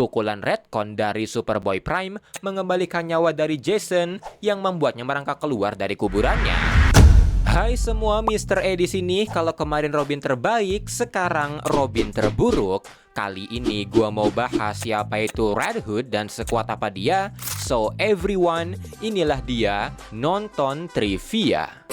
pukulan retcon dari Superboy Prime mengembalikan nyawa dari Jason yang membuatnya merangkak keluar dari kuburannya. Hai semua, Mr. E di sini. Kalau kemarin Robin terbaik, sekarang Robin terburuk. Kali ini gua mau bahas siapa itu Red Hood dan sekuat apa dia. So everyone, inilah dia nonton trivia.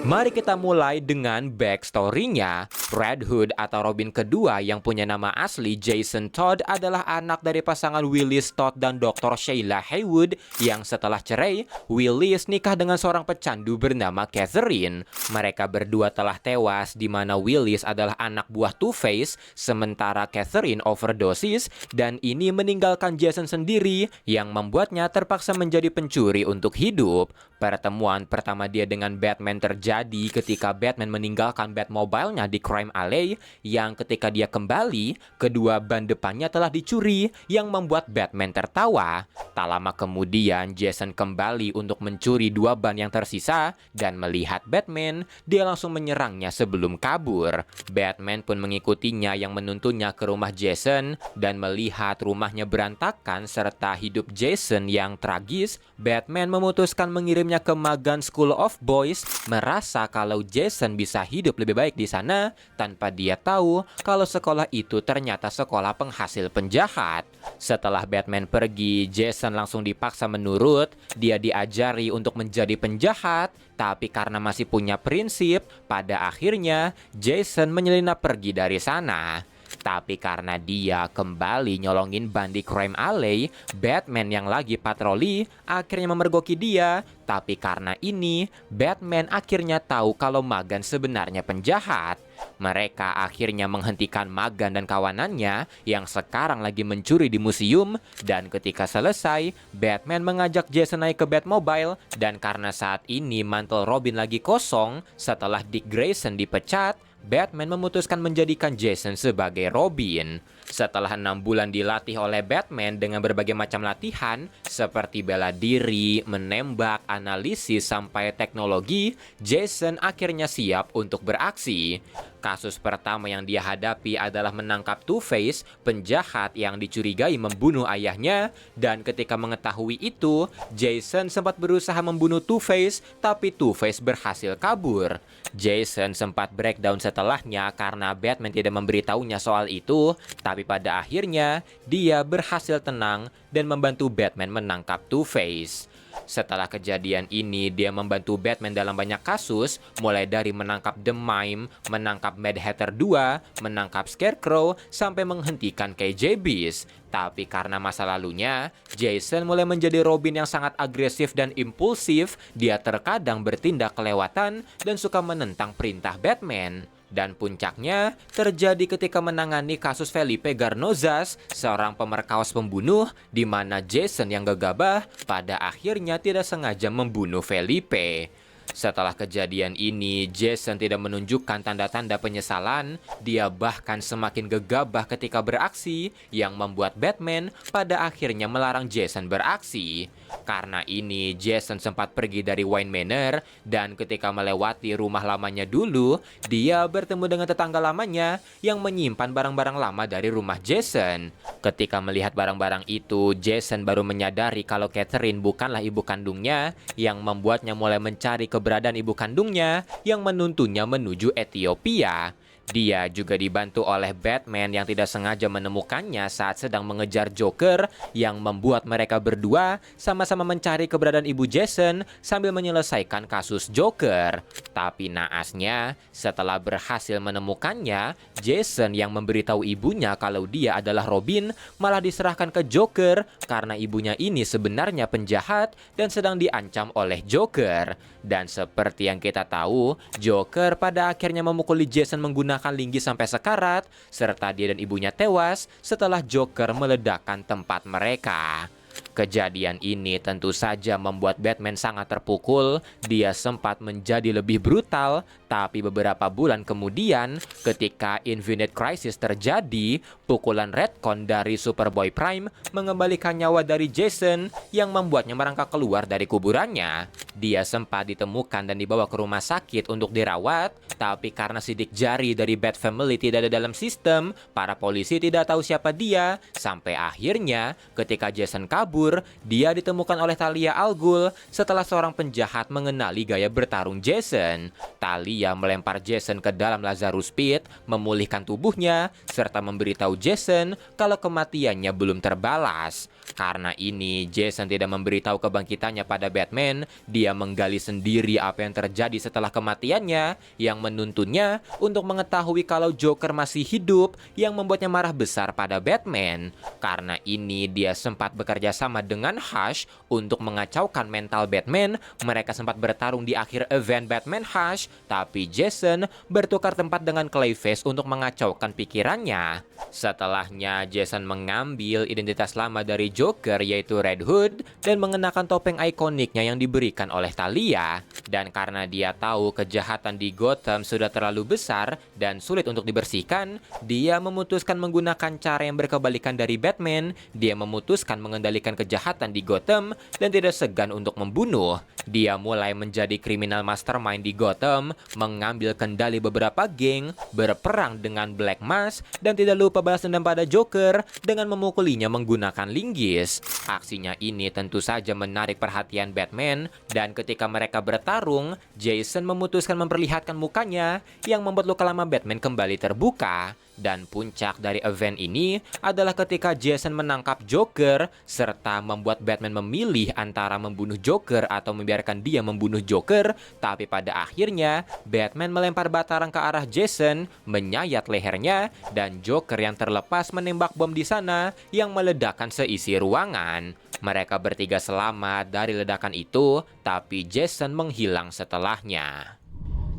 Mari kita mulai dengan backstory-nya. Red Hood atau Robin kedua yang punya nama asli Jason Todd adalah anak dari pasangan Willis Todd dan Dr. Sheila Haywood yang setelah cerai, Willis nikah dengan seorang pecandu bernama Catherine. Mereka berdua telah tewas di mana Willis adalah anak buah Two-Face sementara Catherine overdosis dan ini meninggalkan Jason sendiri yang membuatnya terpaksa menjadi pencuri untuk hidup. Pertemuan pertama dia dengan Batman terjadi ketika Batman meninggalkan Batmobile-nya di Crime Alley yang ketika dia kembali, kedua ban depannya telah dicuri yang membuat Batman tertawa. Tak lama kemudian, Jason kembali untuk mencuri dua ban yang tersisa dan melihat Batman, dia langsung menyerangnya sebelum kabur. Batman pun mengikutinya yang menuntunnya ke rumah Jason dan melihat rumahnya berantakan serta hidup Jason yang tragis, Batman memutuskan mengirimnya ke Magan School of Boys, merasa kalau Jason bisa hidup lebih baik di sana tanpa dia tahu kalau sekolah itu ternyata sekolah penghasil penjahat. Setelah Batman pergi, Jason langsung dipaksa menurut. Dia diajari untuk menjadi penjahat, tapi karena masih punya prinsip, pada akhirnya Jason menyelinap pergi dari sana. Tapi karena dia kembali nyolongin ban di Crime Alley, Batman yang lagi patroli akhirnya memergoki dia. Tapi karena ini, Batman akhirnya tahu kalau Magan sebenarnya penjahat. Mereka akhirnya menghentikan Magan dan kawanannya yang sekarang lagi mencuri di museum. Dan ketika selesai, Batman mengajak Jason naik ke Batmobile. Dan karena saat ini mantel Robin lagi kosong setelah Dick Grayson dipecat, Batman memutuskan menjadikan Jason sebagai Robin. Setelah 6 bulan dilatih oleh Batman dengan berbagai macam latihan seperti bela diri, menembak, analisis, sampai teknologi, Jason akhirnya siap untuk beraksi. Kasus pertama yang dia hadapi adalah menangkap Two-Face, penjahat yang dicurigai membunuh ayahnya, dan ketika mengetahui itu, Jason sempat berusaha membunuh Two-Face, tapi Two-Face berhasil kabur. Jason sempat breakdown setelahnya karena Batman tidak memberitahunya soal itu, tapi pada akhirnya dia berhasil tenang dan membantu Batman menangkap Two-Face. Setelah kejadian ini, dia membantu Batman dalam banyak kasus, mulai dari menangkap The Mime, menangkap Mad Hatter 2, menangkap Scarecrow, sampai menghentikan KJ Beast. Tapi karena masa lalunya, Jason mulai menjadi Robin yang sangat agresif dan impulsif. Dia terkadang bertindak kelewatan dan suka menentang perintah Batman. Dan puncaknya terjadi ketika menangani kasus Felipe Garnozas, seorang pemerkaos pembunuh, di mana Jason yang gegabah pada akhirnya tidak sengaja membunuh Felipe. Setelah kejadian ini, Jason tidak menunjukkan tanda-tanda penyesalan. Dia bahkan semakin gegabah ketika beraksi, yang membuat Batman pada akhirnya melarang Jason beraksi. Karena ini, Jason sempat pergi dari Wayne Manor, dan ketika melewati rumah lamanya dulu, dia bertemu dengan tetangga lamanya yang menyimpan barang-barang lama dari rumah Jason. Ketika melihat barang-barang itu, Jason baru menyadari kalau Catherine bukanlah ibu kandungnya, yang membuatnya mulai mencari keberadaan ibu kandungnya yang menuntunnya menuju Ethiopia. Dia juga dibantu oleh Batman yang tidak sengaja menemukannya saat sedang mengejar Joker, yang membuat mereka berdua sama-sama mencari keberadaan ibu Jason sambil menyelesaikan kasus Joker. Tapi naasnya, setelah berhasil menemukannya, Jason yang memberitahu ibunya kalau dia adalah Robin malah diserahkan ke Joker karena ibunya ini sebenarnya penjahat dan sedang diancam oleh Joker. Dan seperti yang kita tahu, Joker pada akhirnya memukuli Jason menggunakan linggi sampai sekarat, serta dia dan ibunya tewas setelah Joker meledakkan tempat mereka. Kejadian ini tentu saja membuat Batman sangat terpukul. Dia sempat menjadi lebih brutal, tapi beberapa bulan kemudian, ketika Infinite Crisis terjadi, pukulan retcon dari Superboy Prime mengembalikan nyawa dari Jason yang membuatnya merangkak keluar dari kuburannya. dia sempat ditemukan dan dibawa ke rumah sakit untuk dirawat, tapi karena sidik jari dari Bat Family tidak ada dalam sistem, para polisi tidak tahu siapa dia, sampai akhirnya ketika Jason kabur, dia ditemukan oleh Talia al Ghul setelah seorang penjahat mengenali gaya bertarung Jason. Talia melempar Jason ke dalam Lazarus Pit, memulihkan tubuhnya, serta memberitahu Jason kalau kematiannya belum terbalas. Karena ini, Jason tidak memberitahu kebangkitannya pada Batman. Dia menggali sendiri apa yang terjadi setelah kematiannya, yang menuntunnya untuk mengetahui kalau Joker masih hidup, yang membuatnya marah besar pada Batman. Karena ini, dia sempat bekerja sama dengan Hush untuk mengacaukan mental Batman. Mereka sempat bertarung di akhir event Batman Hush, tapi Jason bertukar tempat dengan Clayface untuk mengacaukan pikirannya. Setelahnya, Jason mengambil identitas lama dari Joker yaitu Red Hood dan mengenakan topeng ikoniknya yang diberikan oleh Talia. Dan karena dia tahu kejahatan di Gotham sudah terlalu besar dan sulit untuk dibersihkan, dia memutuskan menggunakan cara yang berkebalikan dari Batman. Dia memutuskan mengendalikan kejahatan di Gotham dan tidak segan untuk membunuh. Dia mulai menjadi kriminal mastermind di Gotham, mengambil kendali beberapa geng, berperang dengan Black Mask, dan tidak lupa balas dendam pada Joker dengan memukulinya menggunakan linggis. Aksinya ini tentu saja menarik perhatian Batman, dan ketika mereka bertarung, Jason memutuskan memperlihatkan mukanya yang membuat luka lama Batman kembali terbuka. Dan puncak dari event ini adalah ketika Jason menangkap Joker serta membuat Batman memilih antara membunuh Joker atau membiarkan dia membunuh Joker. Tapi pada akhirnya Batman melempar bataran ke arah Jason, menyayat lehernya, dan Joker yang terlepas menembak bom di sana yang meledakkan seisi ruangan. Mereka bertiga selamat dari ledakan itu, tapi Jason menghilang setelahnya.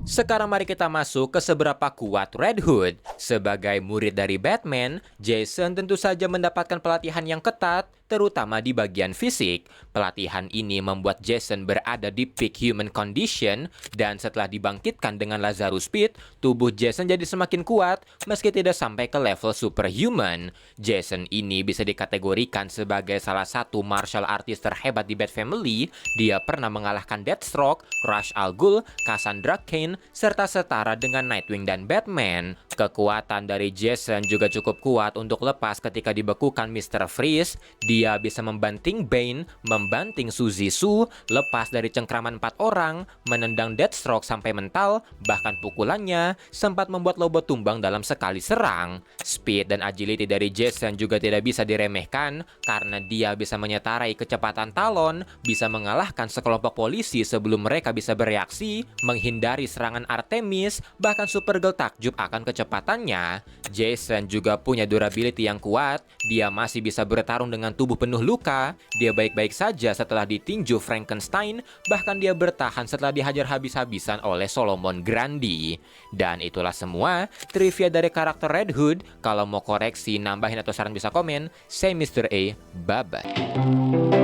Sekarang mari kita masuk ke seberapa kuat Red Hood. Sebagai murid dari Batman, Jason tentu saja mendapatkan pelatihan yang ketat, terutama di bagian fisik. Pelatihan ini membuat Jason berada di peak human condition, dan setelah dibangkitkan dengan Lazarus Pit, tubuh Jason jadi semakin kuat meski tidak sampai ke level superhuman. Jason ini bisa dikategorikan sebagai salah satu martial artist terhebat di Bat Family. Dia pernah mengalahkan Deathstroke, Ra's al Ghul, Cassandra Cain, serta setara dengan Nightwing dan Batman. Kekuatan dari Jason juga cukup kuat untuk lepas ketika dibekukan Mr. Freeze. Dia bisa membanting Bane, membanting Suzy Su, lepas dari cengkraman 4 orang, menendang Deathstroke sampai mental, bahkan pukulannya sempat membuat Lobo tumbang dalam sekali serang. Speed dan agility dari Jason juga tidak bisa diremehkan, karena dia bisa menyetarai kecepatan Talon, bisa mengalahkan sekelompok polisi sebelum mereka bisa bereaksi, menghindari serangan Artemis, bahkan Supergirl takjub akan kecepatannya. Jason juga punya durability yang kuat, dia masih bisa bertarung dengan tubuh penuh luka, dia baik-baik saja setelah ditinju Frankenstein, bahkan dia bertahan setelah dihajar habis-habisan oleh Solomon Grundy. Dan itulah semua trivia dari karakter Red Hood. Kalau mau koreksi, nambahin atau saran bisa komen. Saya Mr. A, bye-bye.